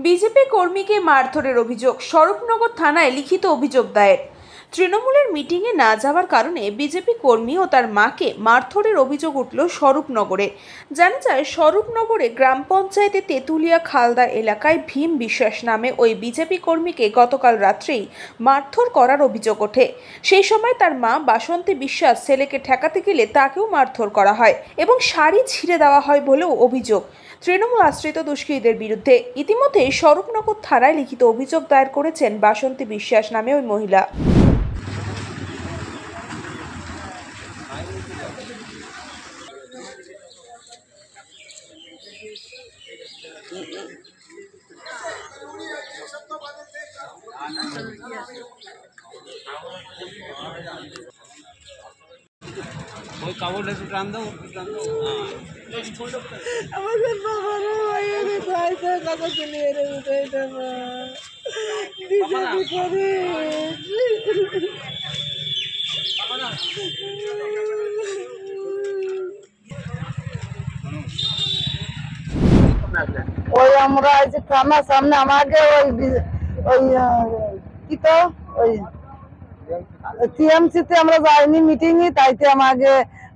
BJP কর্মীকে মারধরের অভিযোগ, স্বরূপনগর থানায় লিখিত অভিযোগ দায়ের। তৃণমূলের মিটিংয়ে না যাওয়ার কারণে বিজেপি কর্মী ও তার মাকে মারধরের অভিযোগ উঠল স্বরূপনগরে। জানা যায়, স্বরূপনগরে গ্রাম পঞ্চায়েতে তেঁতুলিয়া খালদা এলাকায় ভীম বিশ্বাস নামে ওই বিজেপি কর্মীকে গতকাল রাত্রেই মারধর করার অভিযোগ ওঠে। সেই সময় তার মা বাসন্তী বিশ্বাস ছেলেকে ঠেকাতে গেলে তাকেও মারধর করা হয় এবং শাড়ি ছিঁড়ে দেওয়া হয় বলেও অভিযোগ তৃণমূল আশ্রিত দুষ্কৃতীদের বিরুদ্ধে। ইতিমধ্যে স্বরূপনগর থানায় লিখিত অভিযোগ দায়ের করেছেন বাসন্তী বিশ্বাস নামে ওই মহিলা। ওই কাপড়টা একটু টান দাও, আমাদের বাবারও ভাইয়ের ভাইটা কথা চলে এনে উঠে দেবো বিজেপি করে। ওই আমরা এই যে থানার সামনে আমাকে ওই কি তো ওই টিএমসি তে আমরা যাইনি মিটিং এ, তাইতে আমাকে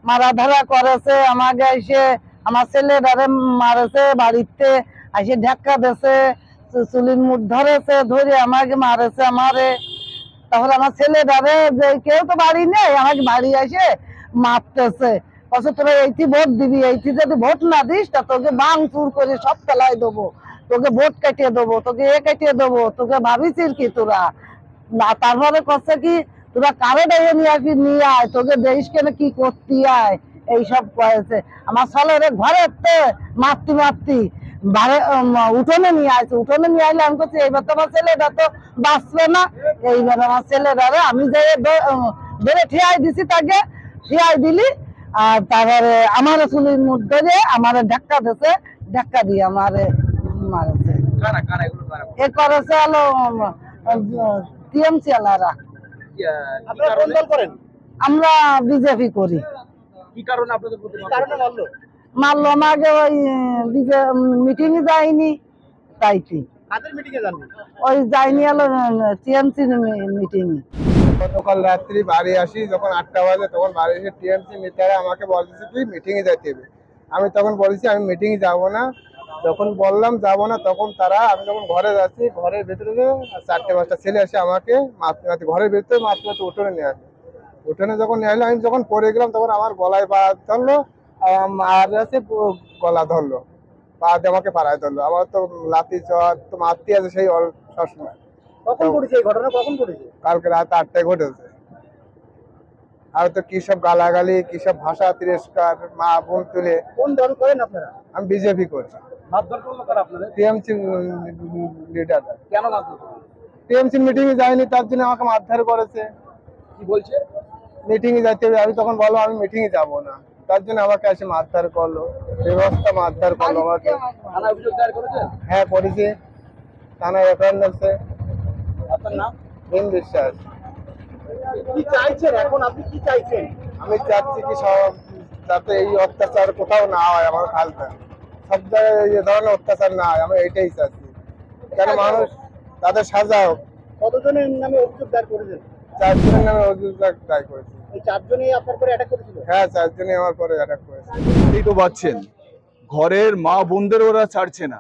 মারাধরা করেছে। আমাকে এসে আমার ছেলে ধরে মারেছে, বাড়িতে এসে ধাক্কা দিয়েছে, চুলির মুঠ ধরেছে, ধরে আমাকে মারেছে আমারে। তারপরে আমার ছেলে ধরে যে কেউ তো বাড়ি নেই, আমাকে বাড়ি এসে মারতেছে। বলছে তোরা এইটি ভোট দিবি, এইটি যদি ভোট না দিস তা তোকে বাং চুর করে সব ফেলাই দেবো, তোকে ভোট কাটিয়ে দেবো, তোকে এ কাটিয়ে দেবো, তোকে ভাবিছিস কি তোরা না। তারপরে করছে কি তোরা কারে ডেকে নিয়ে আসবি, নিয়ে আয়, তোকে দেশ কেন কি করতে আয়, এইসব কয়েছে। আমার ছেলেরে ঘরে মারতি উঠোনে নিয়ে আসছে। উঠোনে নিয়ে আসলে আমি করছি এইবার তো আমার ছেলেটা তো বাঁচবে না। এইবার আমার ছেলেটারে আমি যে বেড়ে ঠিয়াই দিছি, তাকে ঠিয়াই দিলি। আর তারপরে আমার চুলির মুঠ ধরে আমার ধাক্কা দিয়েছে, ধাক্কা দিয়ে আমারে মারেছে। এ করেছে হলো টিএমসি আলারা। আমরা বিজেপি করি। মারলো আমাকে ওই মিটিং এ যাইনি, তাইতে ওই যাইনি হলো টিএমসি মিটিং এ। গতকাল রাত্রি বাড়ি আসি, যখন 8টা বাজে তখন বাড়ি এসে টিএমসি নেতারা আমাকে বলতেছে তুই মিটিং এ যাইতে হবে। আমি তখন বলেছি আমি মিটিং এ যাবো না। যখন বললাম যাবো না, তখন আমি যখন ঘরে যাচ্ছি, ঘরের ভেতরে 4-5টা ছেলে এসে আমাকে মারতে ঘরের ভেতরে মারতে উঠোনে নিয়ে আসে। উঠোনে যখন নিয়ে আসলো, আমি যখন পড়ে গেলাম তখন আমার গলায় পা ধরলো, আর আছে গলা ধরলো, পা দিয়ে আমাকে পাড়ায় ধরলো। আমার তো লাঠি চর তো মারতে আছে সেই সবসময়। কখন ঘটেছে এই ঘটনা? কখন ঘটেছে? কালকে রাত 8টায় ঘটেছে। আর তো কি সব গালাগালি, কি সব ভাষা তিরস্কার, মা বোন তুলে। কোন দল করেন আপনারা? আমি বিজেপি করছি। মারধর করলো কারা আপনাদের? TMC leader. কেন মারধর করলো? টিএমসি মিটিং এ যায়নি, তার জন্য আমাকে মারধর করেছে। কি বলছে? মিটিং এ যাইতে হবে। আমি তখন বললাম আমি মিটিং এ যাবো না, তার জন্য আমাকে এসে মারধর করলো, ব্যবস্থা মারধর করলো আমাকে। থানা অভিযোগ দায়ের করেছেন? হ্যাঁ করেছি, থানায় এফআইআর আছে। আপনার নাম? ভীম বিশ্বাস। কি চাইছেন এখন? আপনি কি চাইছেন? আমি চাচ্ছি কি সব যাতে এই অত্যাচার কোথাও না হয়, আমার খালতা সব জায়গায় এই ধরনের অত্যাচার না হয়, আমি এইটাই চাচ্ছি। কেন মানুষ তাদের সাজা হোক। কতজনের নামে অভিযোগ দায়ের করেছেন? 4 জনের নামে অভিযোগ দায়ের করেছি। এই 4 জনই আপনার পরে অ্যাটাক করেছিল? হ্যাঁ 4 জনই আমার পরে অ্যাটাক করেছে। এই তো পাচ্ছেন, ঘরের মা বোনদের ওরা ছাড়ছে না।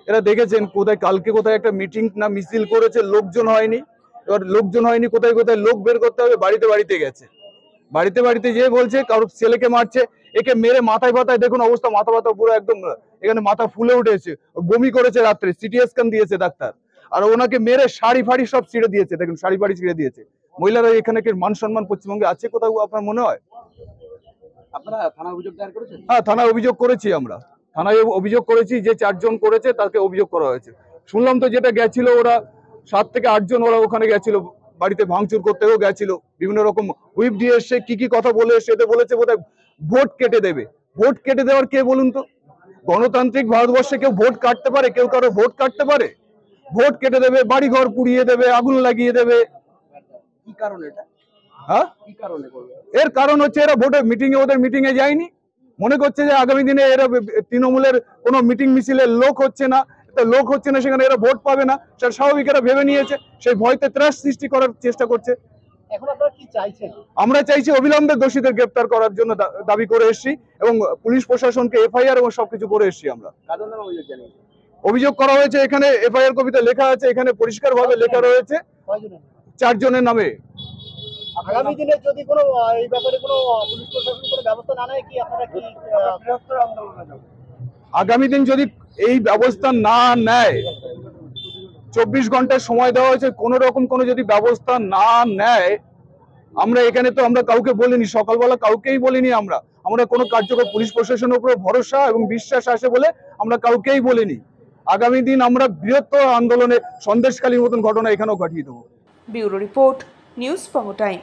এরা দেখেছেন কোথায় কালকে কোথায় একটা মিটিং না মিছিল করেছে, লোকজন হয়নি। এবার লোকজন হয়নি, কোথায় কোথায় লোক বের করতে হবে, বাড়িতে বাড়িতে গেছে। বাড়িতে বাড়িতে যে বলছে কারোর ছেলেকে মারছে, একে মেরে মাথায় ফাতায় দেখুন অবস্থা, মাথা ফাতা পুরো একদম এখানে মাথা ফুলে উঠেছে, বমি করেছে রাত্রে, সিটি স্ক্যান দিয়েছে ডাক্তার। আর ওনাকে মেরে শাড়ি ফাড়ি সব ছিঁড়ে দিয়েছে, দেখুন শাড়ি ফাড়ি ছিঁড়ে দিয়েছে। মহিলারা এখানে কি মান সম্মান পশ্চিমবঙ্গে আছে কোথাও আপনার মনে হয়? আপনারা থানা অভিযোগ দায়ের করেছেন? হ্যাঁ থানায় অভিযোগ করেছি, আমরা থানায় অভিযোগ করেছি। যে 4 জন করেছে তাকে অভিযোগ করা হয়েছে। শুনলাম তো যেটা গেছিল ওরা 7 থেকে 8 জন ওরা ওখানে গেছিল, বাড়িতে ভাঙচুর করতেও গেছিল, বিভিন্ন রকম হুইপ দিয়ে এসে কি কথা বলে এসে বলেছে বোধহয় ভোট কেটে দেবে। ভোট কেটে দেওয়ার কে বলুন তো? গণতান্ত্রিক ভারতবর্ষে কেউ ভোট কাটতে পারে? কেউ কারো ভোট কাটতে পারে? ভোট কেটে দেবে, বাড়ি ঘর পুড়িয়ে দেবে, আগুন লাগিয়ে দেবে। কি কারণ এটা? হ্যাঁ কি কারণে করবে? এর কারণ হচ্ছে এরা ভোটে ওদের মিটিং এ যায়নি, মনে করছে যে আগামী দিনে এরা তৃণমূলের কোনো মিটিং মিছিলের লোক হচ্ছে না, তা লোক হচ্ছে না, সেখানে এরা ভোট পাবে না, সেটা স্বাভাবিক, এরা ভেবে নিয়েছে, সেই ভয়তে ত্রাস সৃষ্টি করার চেষ্টা করছে। এখন আপনারা কি চাইছেন? আমরা চাইছি অবিলম্বে দোষীদের গ্রেপ্তার করার জন্য দাবি করে এসেছি এবং পুলিশ প্রশাসনকে এফআইআর এবং সবকিছু করে এসেছি। আমরা অভিযোগ করা হয়েছে, এখানে এফআইআর কপিতে লেখা আছে, এখানে পরিষ্কারভাবে লেখা রয়েছে 4 জনের নামে। আগামী দিনে যদি কোনো এই ব্যাপারে কোনো পুলিশ প্রশাসন কোনো ব্যবস্থা না নেয়, কি আপনারা কি বৃহত্তর আন্দোলনে যাবেন? আগামী দিন যদি এই ব্যবস্থা না নেয়, 24 ঘন্টার সময় দেওয়া হয়েছে, কোনো রকম কোনো যদি ব্যবস্থা না নেয়, আমরা এখানে তো আমরা কাউকে বলিনি, সকালবেলা কাউকেই বলিনি, আমরা কোনো কার্যকর পুলিশ প্রশাসনের উপর ভরসা এবং বিশ্বাস আছে বলে আমরা কাউকেই বলিনি। আগামী দিন আমরা বৃহত্তর আন্দোলনে সন্দেশখালীর মতন ঘটনা এখানেও ঘটিয়ে দেবো। ব্যুরো রিপোর্ট, নিউজ বঙ্গ টাইম।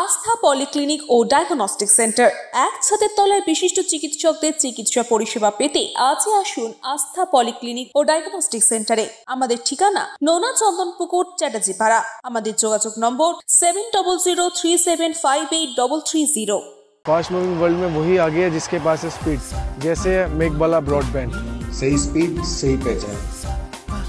আস্থা পলিক্লিনিক ও ডায়াগনস্টিক সেন্টার, এক ছাদের তলায় বিশিষ্ট চিকিৎসকদের চিকিৎসা পরিষেবা পেতে আজই আসুন আস্থা পলিক্লিনিক ও ডায়াগনস্টিক সেন্টারে। আমাদের ঠিকানা নোনা চন্দনপুকুর, চ্যাটার্জিপাড়া। আমাদের যোগাযোগ নম্বর 7003758330। फास्ट मूविंग वर्ल्ड में वही आगे है जिसके पास है स्पीड, जैसे मेघबाला ब्रॉडबैंड। सही स्पीड सही पहचान।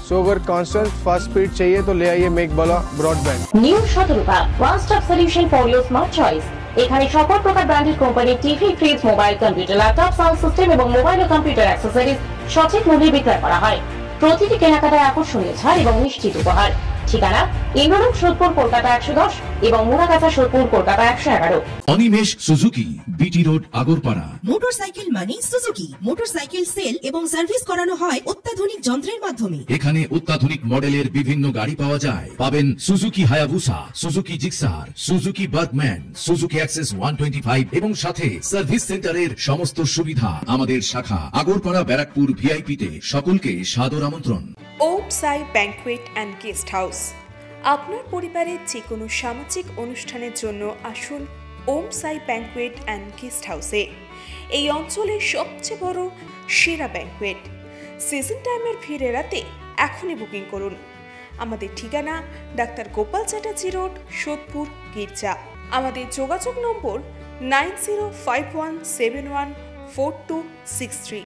सो अगर कांस्टेंट फास्ट स्पीड चाहिए तो ले आइए Meghbala broadband. New Shatarupa one stop solution for your smart choice. এখানে সকল প্রকার ব্র্যান্ডেড কোম্পানির TV, fridge, mobile, computer, laptop, sound system এবং মোবাইল ও কম্পিউটার অ্যাক্সেসরিজ সঠিক মূল্যে বিক্রয় করা হয়। প্রতিটি কেনাকাটায় আকর্ষণীয় ছাড় এবং নিশ্চিত উপহার। ঠিকানা ইন্দ্রনগর, সোদপুর, কলকাতা 110 এবং Muragachha, Sodepur, Kolkata 111। Animesh Suzuki, BT road, Agarpara. Motorcycle মানে সুজুকি। মোটরসাইকেল সেল এবং সার্ভিস করানো হয় অত্যাধুনিক যন্ত্রের মাধ্যমে। এখানে অত্যাধুনিক মডেলের বিভিন্ন গাড়ি পাওয়া যায়। পাবেন Suzuki Hayabusa, Suzuki Gixxer, Suzuki Bergman, Suzuki access 125 এবং সাথে সার্ভিস সেন্টারের সমস্ত সুবিধা। আমাদের শাখা আগরপাড়া, ব্যারাকপুর ভিআইপি তে। সকলকে সাদর আমন্ত্রণ। ওম সাই ব্যাংকুয়েট অ্যান্ড গেস্ট হাউস। আপনার পরিবারের যে কোনো সামাজিক অনুষ্ঠানের জন্য আসুন ওম সাই ব্যাংকুয়েট অ্যান্ড গেস্ট হাউসে। এই অঞ্চলের সবচেয়ে বড় সেরা ব্যাংকুয়েট। সিজন টাইমের ভিড় এড়াতে এখনই বুকিং করুন। আমাদের ঠিকানা ডাক্তার গোপাল চ্যাটার্জি রোড, সোদপুর, গির্জা। আমাদের যোগাযোগ নম্বর 9051714263।